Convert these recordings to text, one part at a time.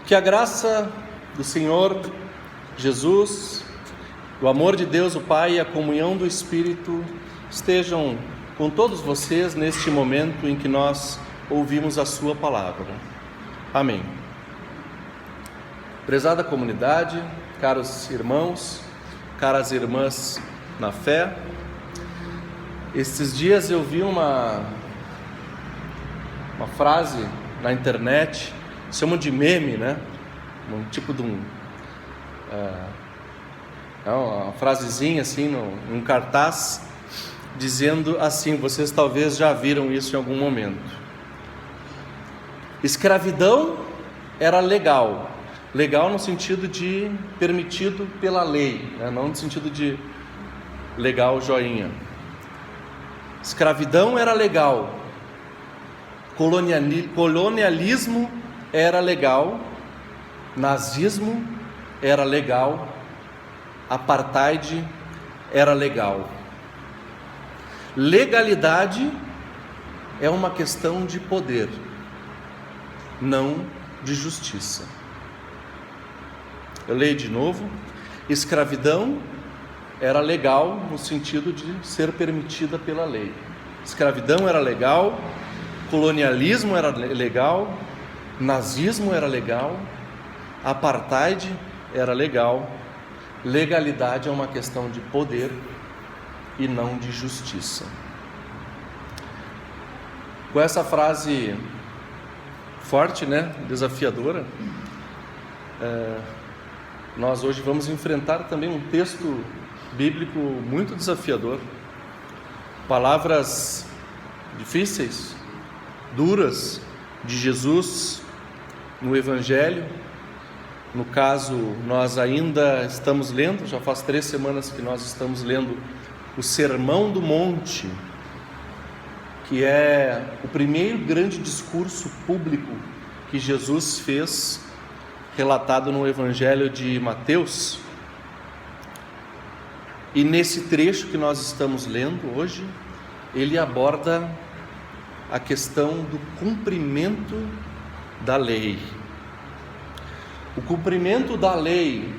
Que a graça do Senhor Jesus, o amor de Deus o Pai e a comunhão do Espírito estejam com todos vocês neste momento em que nós ouvimos a sua palavra. Amém. Prezada comunidade, caros irmãos, caras irmãs na fé, estes dias eu vi uma frase na internet, chamam de meme, né? Um tipo de uma frasezinha assim, num cartaz, dizendo assim, vocês talvez já viram isso em algum momento: escravidão era legal no sentido de permitido pela lei, né? Não no sentido de legal joinha. Escravidão era legal, colonialismo era legal, nazismo era legal, apartheid era legal. Legalidade é uma questão de poder, não de justiça. Eu leio de novo: escravidão era legal no sentido de ser permitida pela lei. Escravidão era legal, colonialismo era legal, nazismo era legal, apartheid era legal. Legalidade é uma questão de poder e não de justiça. Com essa frase forte, né, desafiadora, nós hoje vamos enfrentar também um texto bíblico muito desafiador. Palavras difíceis, duras de Jesus no Evangelho. No caso, nós ainda estamos lendo, já faz 3 semanas que nós estamos lendo o Sermão do Monte, que é o primeiro grande discurso público que Jesus fez, relatado no Evangelho de Mateus. E nesse trecho que nós estamos lendo hoje, ele aborda a questão do cumprimento da lei. O cumprimento da lei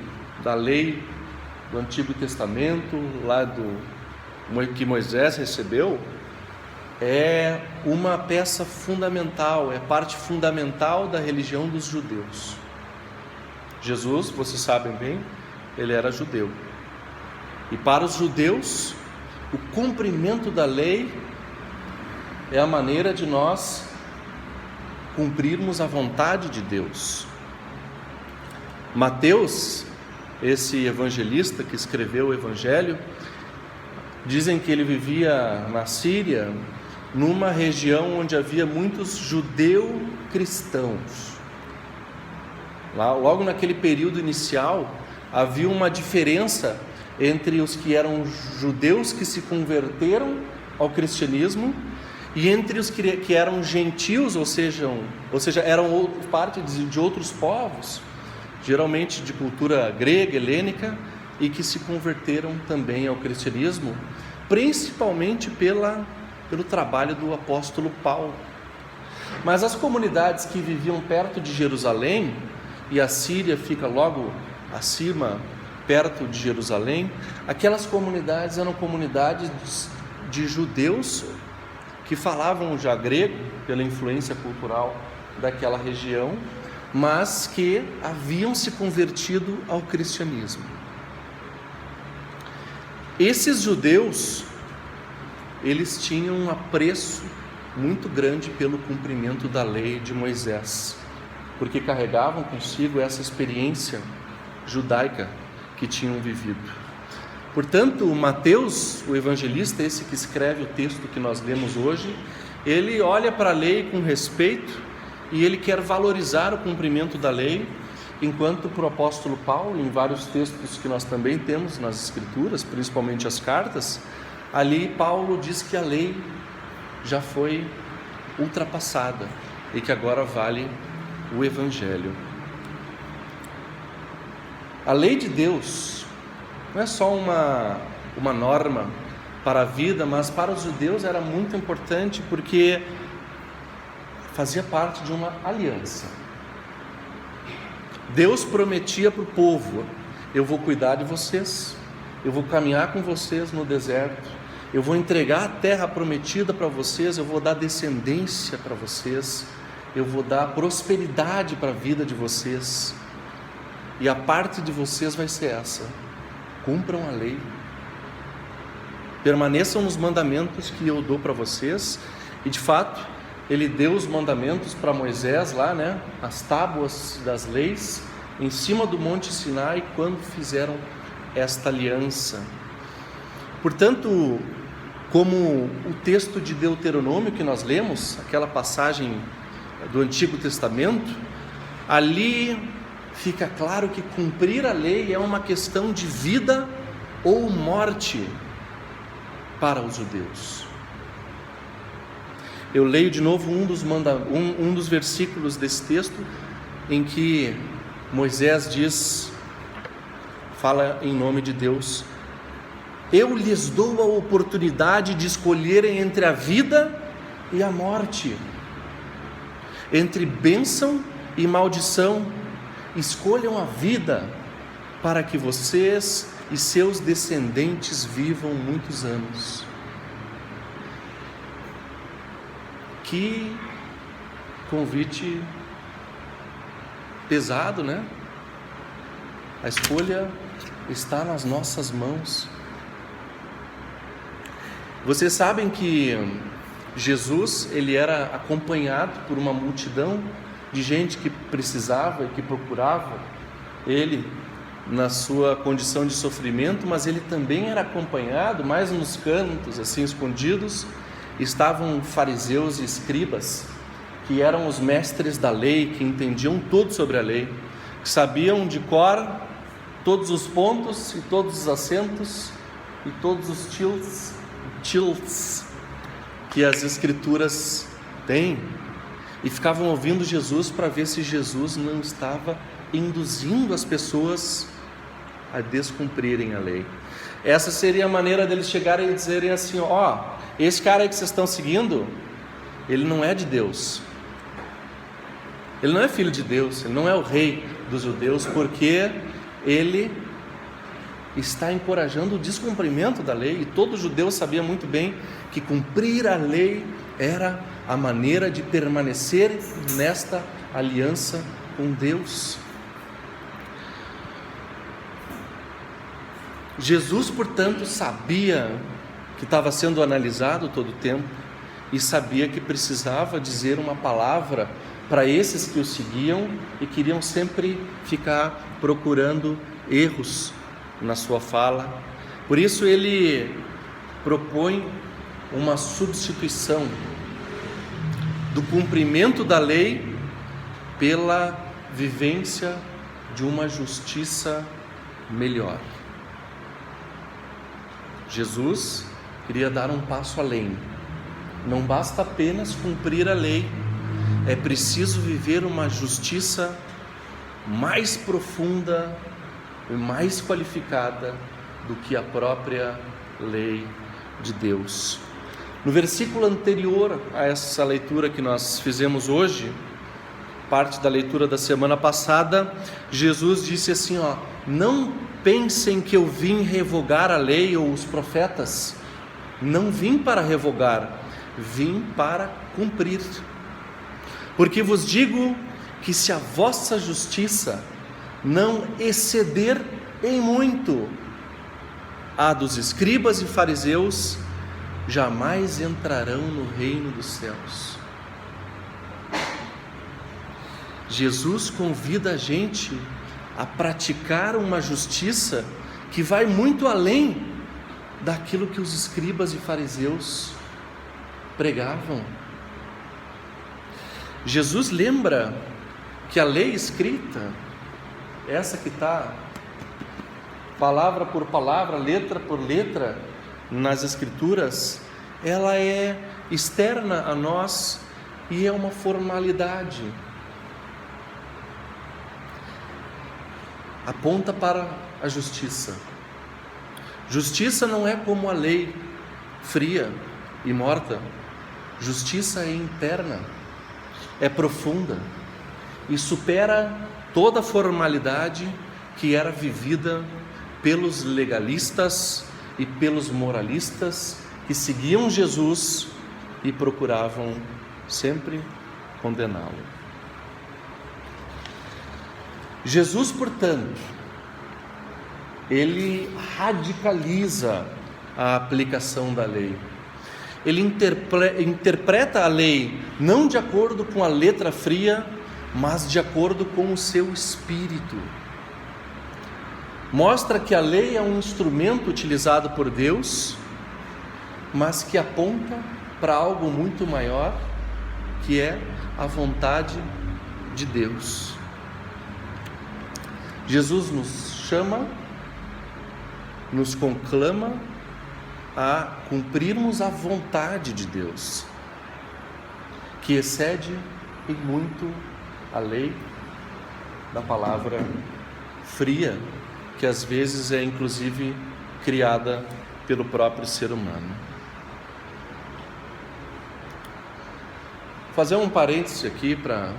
do Antigo Testamento, lá que Moisés recebeu, é uma peça fundamental, é parte fundamental da religião dos judeus. Jesus, vocês sabem bem, ele era judeu. E para os judeus, o cumprimento da lei é a maneira de nós cumprirmos a vontade de Deus. Mateus, esse evangelista que escreveu o Evangelho, dizem que ele vivia na Síria, numa região onde havia muitos judeu-cristãos. Lá, logo naquele período inicial, havia uma diferença entre os que eram judeus que se converteram ao cristianismo e entre os que eram gentios, ou seja, eram parte de outros povos, geralmente de cultura grega, helênica, e que se converteram também ao cristianismo, principalmente pelo trabalho do apóstolo Paulo. Mas as comunidades que viviam perto de Jerusalém, e a Síria fica logo acima, perto de Jerusalém, aquelas comunidades eram comunidades de judeus que falavam já grego, pela influência cultural daquela região, mas que haviam se convertido ao cristianismo. Esses judeus, eles tinham um apreço muito grande pelo cumprimento da lei de Moisés, porque carregavam consigo essa experiência judaica que tinham vivido. Portanto, Mateus, o evangelista, esse que escreve o texto que nós lemos hoje, ele olha para a lei com respeito e ele quer valorizar o cumprimento da lei, enquanto para o apóstolo Paulo, em vários textos que nós também temos nas Escrituras, principalmente as cartas, ali Paulo diz que a lei já foi ultrapassada e que agora vale o Evangelho. A lei de Deus não é só uma norma para a vida, mas para os judeus era muito importante porque fazia parte de uma aliança. Deus prometia para o povo: eu vou cuidar de vocês, eu vou caminhar com vocês no deserto, eu vou entregar a terra prometida para vocês, eu vou dar descendência para vocês, eu vou dar prosperidade para a vida de vocês, e a parte de vocês vai ser essa: cumpram a lei, permaneçam nos mandamentos que eu dou para vocês. E de fato, ele deu os mandamentos para Moisés lá, né? As tábuas das leis, em cima do Monte Sinai, quando fizeram esta aliança. Portanto, como o texto de Deuteronômio que nós lemos, aquela passagem do Antigo Testamento, ali fica claro que cumprir a lei é uma questão de vida ou morte para os judeus. Eu leio de novo um dos versículos desse texto, em que Moisés fala em nome de Deus: eu lhes dou a oportunidade de escolherem entre a vida e a morte, entre bênção e maldição. Escolham a vida, para que vocês e seus descendentes vivam muitos anos. Que convite pesado, né? A escolha está nas nossas mãos. Vocês sabem que Jesus, ele era acompanhado por uma multidão de gente que precisava e que procurava ele na sua condição de sofrimento, mas ele também era acompanhado, mais nos cantos, assim escondidos, estavam fariseus e escribas, que eram os mestres da lei, que entendiam tudo sobre a lei, que sabiam de cor todos os pontos e todos os acentos e todos os tilts que as escrituras têm, e ficavam ouvindo Jesus para ver se Jesus não estava induzindo as pessoas a descumprirem a lei. Essa seria a maneira deles chegarem e dizerem assim: esse cara aí que vocês estão seguindo, ele não é de Deus, ele não é filho de Deus, ele não é o rei dos judeus, porque ele está encorajando o descumprimento da lei. E todo judeu sabia muito bem que cumprir a lei era a maneira de permanecer nesta aliança com Deus. Jesus, portanto, sabia que estava sendo analisado todo o tempo, e sabia que precisava dizer uma palavra para esses que o seguiam e queriam sempre ficar procurando erros na sua fala. Por isso ele propõe uma substituição do cumprimento da lei pela vivência de uma justiça melhor. Jesus queria dar um passo além. Não basta apenas cumprir a lei, é preciso viver uma justiça mais profunda e mais qualificada do que a própria lei de Deus. No versículo anterior a essa leitura que nós fizemos hoje, parte da leitura da semana passada, Jesus disse assim: não pensem que eu vim revogar a lei ou os profetas. Não vim para revogar, vim para cumprir. Porque vos digo que se a vossa justiça não exceder em muito a dos escribas e fariseus, jamais entrarão no reino dos céus. Jesus convida a gente a praticar uma justiça que vai muito além daquilo que os escribas e fariseus pregavam. Jesus lembra que a lei escrita, essa que está palavra por palavra, letra por letra nas escrituras, ela é externa a nós e é uma formalidade. Aponta para a justiça. Justiça não é como a lei, fria e morta. Justiça é interna, é profunda e supera toda a formalidade que era vivida pelos legalistas e pelos moralistas que seguiam Jesus e procuravam sempre condená-lo. Jesus, portanto, ele radicaliza a aplicação da lei. Ele interpreta a lei não de acordo com a letra fria, mas de acordo com o seu espírito. Mostra que a lei é um instrumento utilizado por Deus, mas que aponta para algo muito maior, que é a vontade de Deus. Jesus nos chama, nos conclama a cumprirmos a vontade de Deus, que excede em muito a lei da palavra fria, que às vezes é inclusive criada pelo próprio ser humano. Vou fazer um parêntese aqui para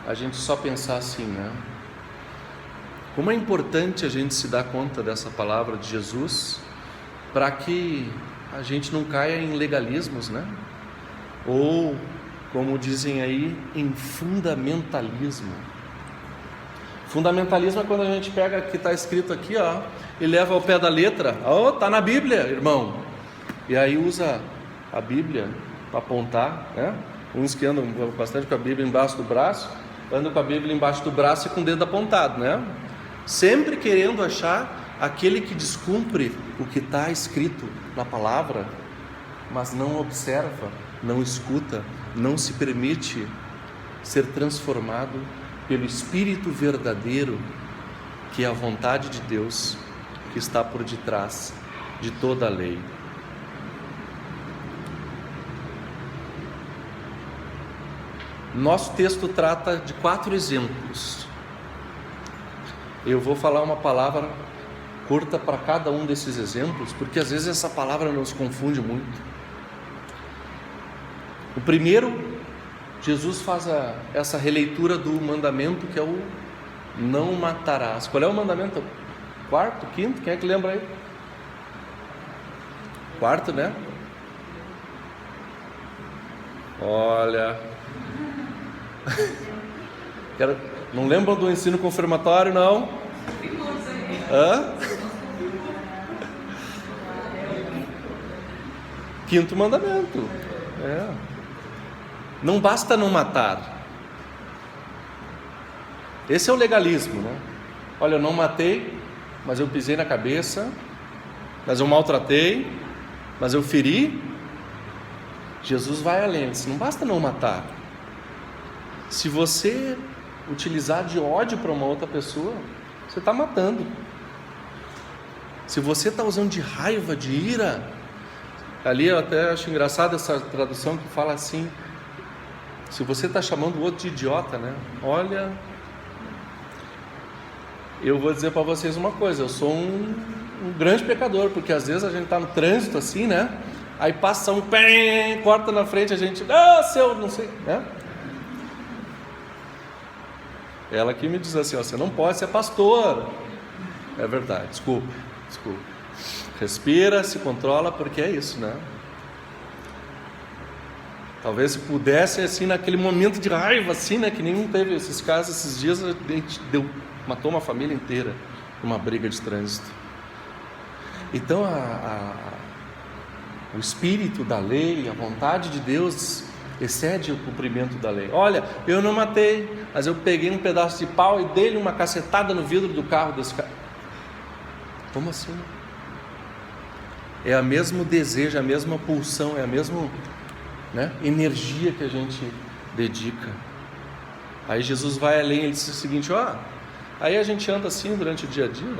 a gente só pensar assim, né? Como é importante a gente se dar conta dessa palavra de Jesus, para que a gente não caia em legalismos, né? Ou, como dizem aí, em fundamentalismo. Fundamentalismo é quando a gente pega o que está escrito aqui, ó, e leva ao pé da letra. Oh, está na Bíblia, irmão. E aí usa a Bíblia para apontar, né? Uns que andam bastante com a Bíblia embaixo do braço, andam com a Bíblia embaixo do braço e com o dedo apontado, né? Sempre querendo achar aquele que descumpre o que está escrito na palavra, mas não observa, não escuta, não se permite ser transformado pelo Espírito verdadeiro, que é a vontade de Deus, que está por detrás de toda a lei. Nosso texto trata de 4 exemplos. Eu vou falar uma palavra curta para cada um desses exemplos, porque às vezes essa palavra nos confunde muito. O primeiro, Jesus faz essa releitura do mandamento, que é o não matarás. Qual é o mandamento? 4º, 5º? Quem é que lembra aí? 4º, né? Olha, não lembram do ensino confirmatório, não? Hã? 5º mandamento. Não basta não matar. Esse é o legalismo, né? Olha, eu não matei, mas eu pisei na cabeça, mas eu maltratei, mas eu feri. Jesus vai além, diz, não basta não matar. Se você utilizar de ódio para uma outra pessoa, você está matando. Se você está usando de raiva, de ira, ali eu até acho engraçado essa tradução que fala assim, se você está chamando o outro de idiota, né? Olha, eu vou dizer para vocês uma coisa, eu sou um grande pecador, porque às vezes a gente está no trânsito assim, né? Aí passa um pé, corta na frente, a gente, seu, não sei, né? Ela aqui me diz assim, ó, você não pode ser pastor. É verdade, desculpa. Respira, se controla, porque é isso, né? Talvez se pudesse, assim, naquele momento de raiva, assim, né? Que nenhum teve esses casos esses dias, a gente matou uma família inteira numa briga de trânsito. Então, o espírito da lei, a vontade de Deus excede o cumprimento da lei. Olha, eu não matei, mas eu peguei um pedaço de pau e dei-lhe uma cacetada no vidro do carro desse cara. Como assim? É o mesmo desejo, a mesma pulsão, é a mesma, né, energia que a gente dedica. Aí Jesus vai além, ele diz o seguinte, aí a gente anda assim durante o dia a dia,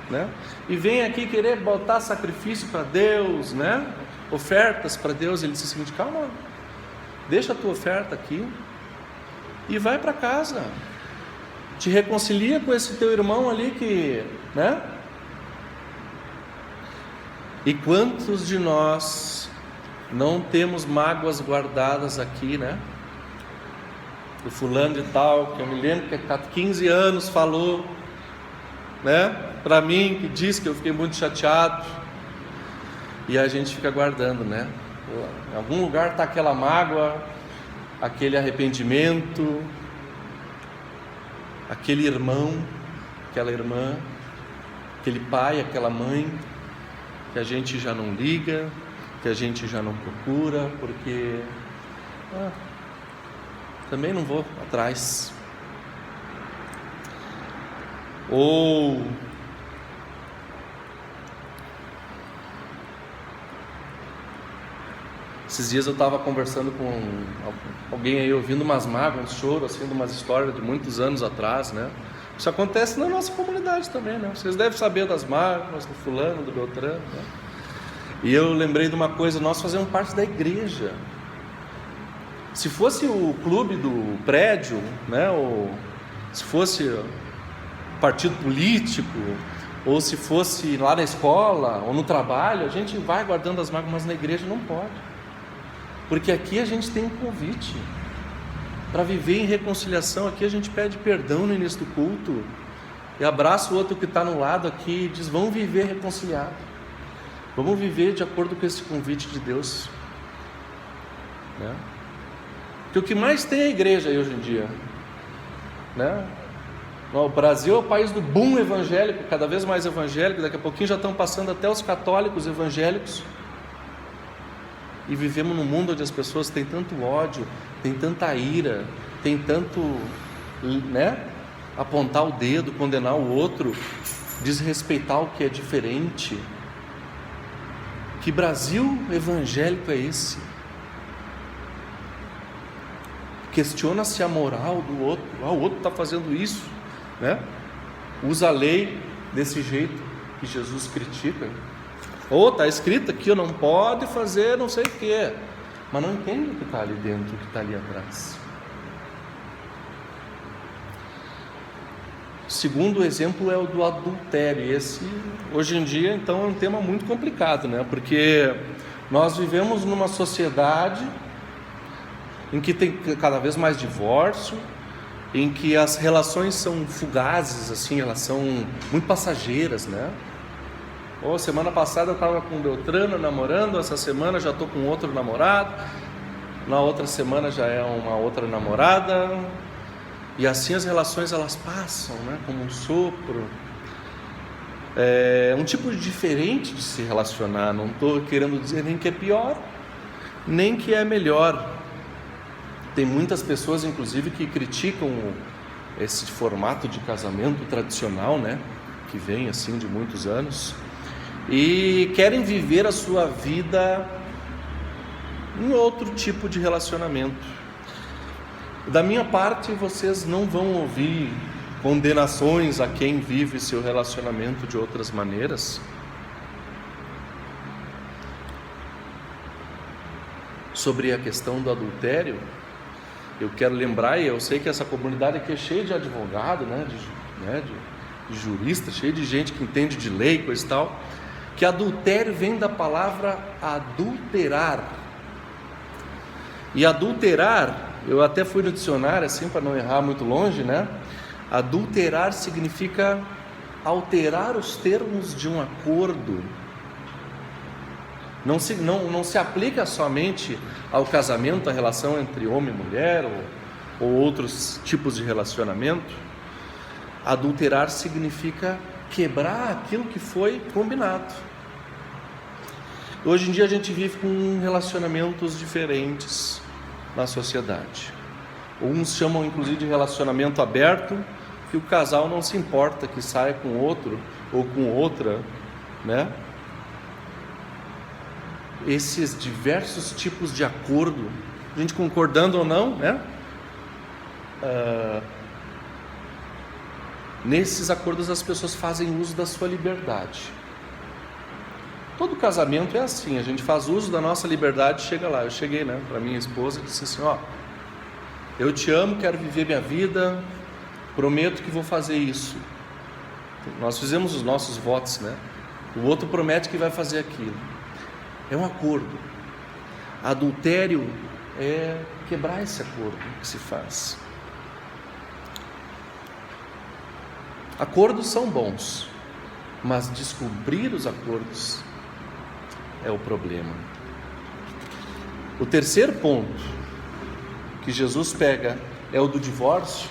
né? E vem aqui querer botar sacrifício para Deus, né? Ofertas para Deus. Ele diz o seguinte, calma, deixa a tua oferta aqui e vai para casa, te reconcilia com esse teu irmão ali que, né? E quantos de nós não temos mágoas guardadas aqui, né? do fulano de tal, que eu me lembro que há 15 anos falou, né, para mim, que disse que eu fiquei muito chateado, e a gente fica guardando, né? Em algum lugar está aquela mágoa, aquele arrependimento, aquele irmão, aquela irmã, aquele pai, aquela mãe, que a gente já não liga, que a gente já não procura, porque também não vou atrás. Ou esses dias eu estava conversando com alguém aí, ouvindo umas mágoas, um choro, assim, de umas histórias de muitos anos atrás, né? Isso acontece na nossa comunidade também, né? Vocês devem saber das mágoas do fulano, do Beltrano, né? E eu lembrei de uma coisa: nós fazemos parte da igreja. Se fosse o clube do prédio, né? Ou se fosse o partido político, ou se fosse lá na escola, ou no trabalho, a gente vai guardando as mágoas, mas na igreja não pode. Porque aqui a gente tem um convite para viver em reconciliação. Aqui a gente pede perdão no início do culto e abraça o outro que está no lado aqui e diz: vamos viver reconciliado, vamos viver de acordo com esse convite de Deus, né? Porque o que mais tem é a igreja aí hoje em dia, né? O Brasil é o país do boom evangélico, cada vez mais evangélico. Daqui a pouquinho já estão passando até os católicos evangélicos. E vivemos num mundo onde as pessoas têm tanto ódio, têm tanta ira, têm tanto, né, apontar o dedo, condenar o outro, desrespeitar o que é diferente. Que Brasil evangélico é esse? Questiona-se a moral do outro. O outro está fazendo isso, né? Usa a lei desse jeito que Jesus critica. Ou está escrito aqui: eu não pode fazer não sei o que, mas não entende o que está ali dentro, o que está ali atrás. O segundo exemplo é o do adultério. E esse, hoje em dia, então, é um tema muito complicado, né? Porque nós vivemos numa sociedade em que tem cada vez mais divórcio, em que as relações são fugazes, assim, elas são muito passageiras, né? Semana passada eu estava com o Beltrano namorando, essa semana já estou com outro namorado, na outra semana já é uma outra namorada, e assim as relações elas passam, né, como um sopro. É um tipo diferente de se relacionar. Não estou querendo dizer nem que é pior, nem que é melhor. Tem muitas pessoas, inclusive, que criticam esse formato de casamento tradicional, né, que vem assim de muitos anos, e querem viver a sua vida em outro tipo de relacionamento. Da minha parte, vocês não vão ouvir condenações a quem vive seu relacionamento de outras maneiras. Sobre a questão do adultério, eu quero lembrar, e eu sei que essa comunidade aqui é cheia de advogado, né, de jurista, cheia de gente que entende de lei, coisa e tal, que adultério vem da palavra adulterar. E adulterar, eu até fui no dicionário assim para não errar muito longe, né? Adulterar significa alterar os termos de um acordo. Não se aplica somente ao casamento, à relação entre homem e mulher ou outros tipos de relacionamento. Adulterar significa quebrar aquilo que foi combinado. Hoje em dia a gente vive com relacionamentos diferentes na sociedade. Uns chamam inclusive de relacionamento aberto, que o casal não se importa que saia com outro ou com outra, né? Esses diversos tipos de acordo, a gente concordando ou não, né? Nesses acordos as pessoas fazem uso da sua liberdade. Todo casamento é assim, a gente faz uso da nossa liberdade. Chega lá, eu cheguei, né, para minha esposa e disse assim: eu te amo, quero viver minha vida, prometo que vou fazer isso. Nós fizemos os nossos votos, né? O outro promete que vai fazer aquilo. É um acordo. Adultério é quebrar esse acordo que se faz. Acordos são bons, mas descobrir os acordos é o problema. O terceiro ponto que Jesus pega é o do divórcio,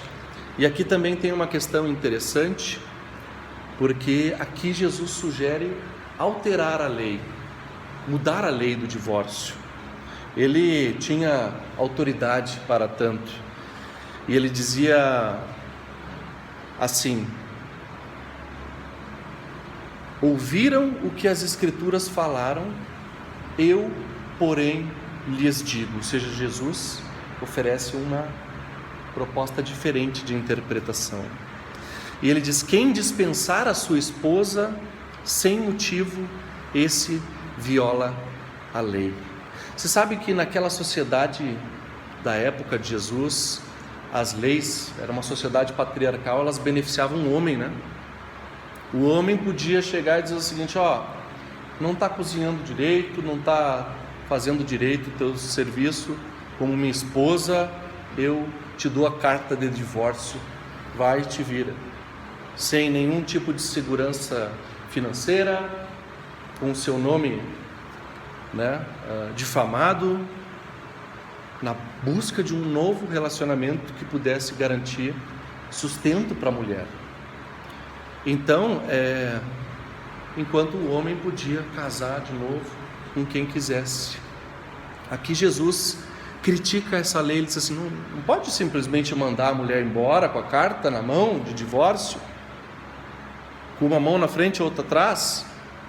e aqui também tem uma questão interessante, porque aqui Jesus sugere alterar a lei, mudar a lei do divórcio. Ele tinha autoridade para tanto, e ele dizia assim: ouviram o que as Escrituras falaram, eu, porém, lhes digo. Ou seja, Jesus oferece uma proposta diferente de interpretação. E ele diz: quem dispensar a sua esposa sem motivo, esse viola a lei. Você sabe que naquela sociedade da época de Jesus, as leis, era uma sociedade patriarcal, elas beneficiavam o homem, né? O homem podia chegar e dizer o seguinte: não está cozinhando direito, não está fazendo direito o teu serviço como minha esposa, eu te dou a carta de divórcio, vai e te vira. Sem nenhum tipo de segurança financeira, com o seu nome, difamado, na busca de um novo relacionamento que pudesse garantir sustento para a mulher. Então, enquanto o homem podia casar de novo com quem quisesse. Aqui Jesus critica essa lei, ele diz assim: não pode simplesmente mandar a mulher embora com a carta na mão de divórcio, com uma mão na frente e outra atrás,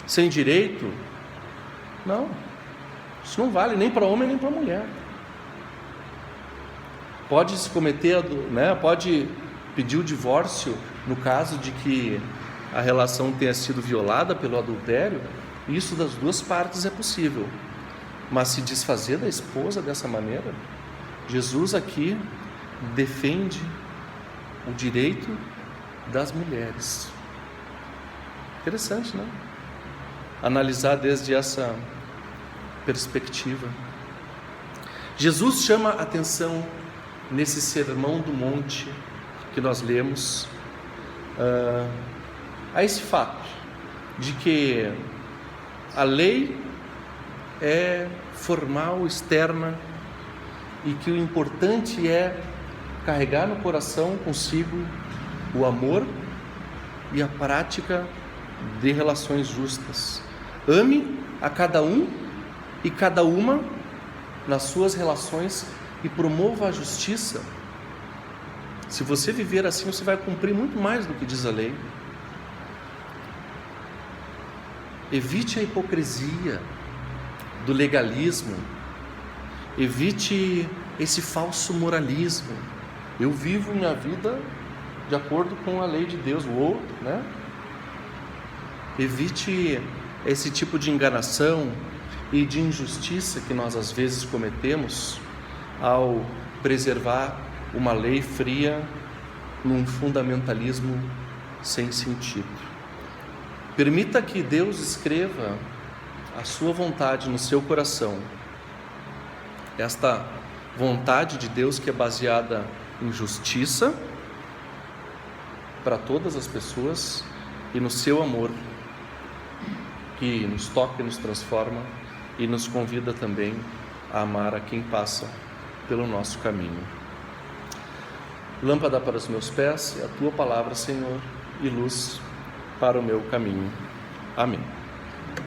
sem direito. Não, isso não vale nem para homem nem para mulher. Pode se cometer, pode pedir o divórcio no caso de que a relação tenha sido violada pelo adultério. Isso das duas partes é possível, mas se desfazer da esposa dessa maneira, Jesus aqui defende o direito das mulheres. Interessante, né? Analisar desde essa perspectiva. Jesus chama a atenção nesse Sermão do Monte que nós lemos, a esse fato de que a lei é formal, externa, e que o importante é carregar no coração consigo o amor e a prática de relações justas. Ame a cada um e cada uma nas suas relações e promova a justiça. Se você viver assim, você vai cumprir muito mais do que diz a lei. Evite a hipocrisia do legalismo, evite esse falso moralismo. Eu vivo minha vida de acordo com a lei de Deus, o outro, Evite esse tipo de enganação e de injustiça que nós às vezes cometemos ao preservar uma lei fria num fundamentalismo sem sentido. Permita que Deus escreva a sua vontade no seu coração. Esta vontade de Deus que é baseada em justiça para todas as pessoas e no seu amor, que nos toca e nos transforma e nos convida também a amar a quem passa pelo nosso caminho. Lâmpada para os meus pés é a tua palavra, Senhor, e luz para o meu caminho. Amém.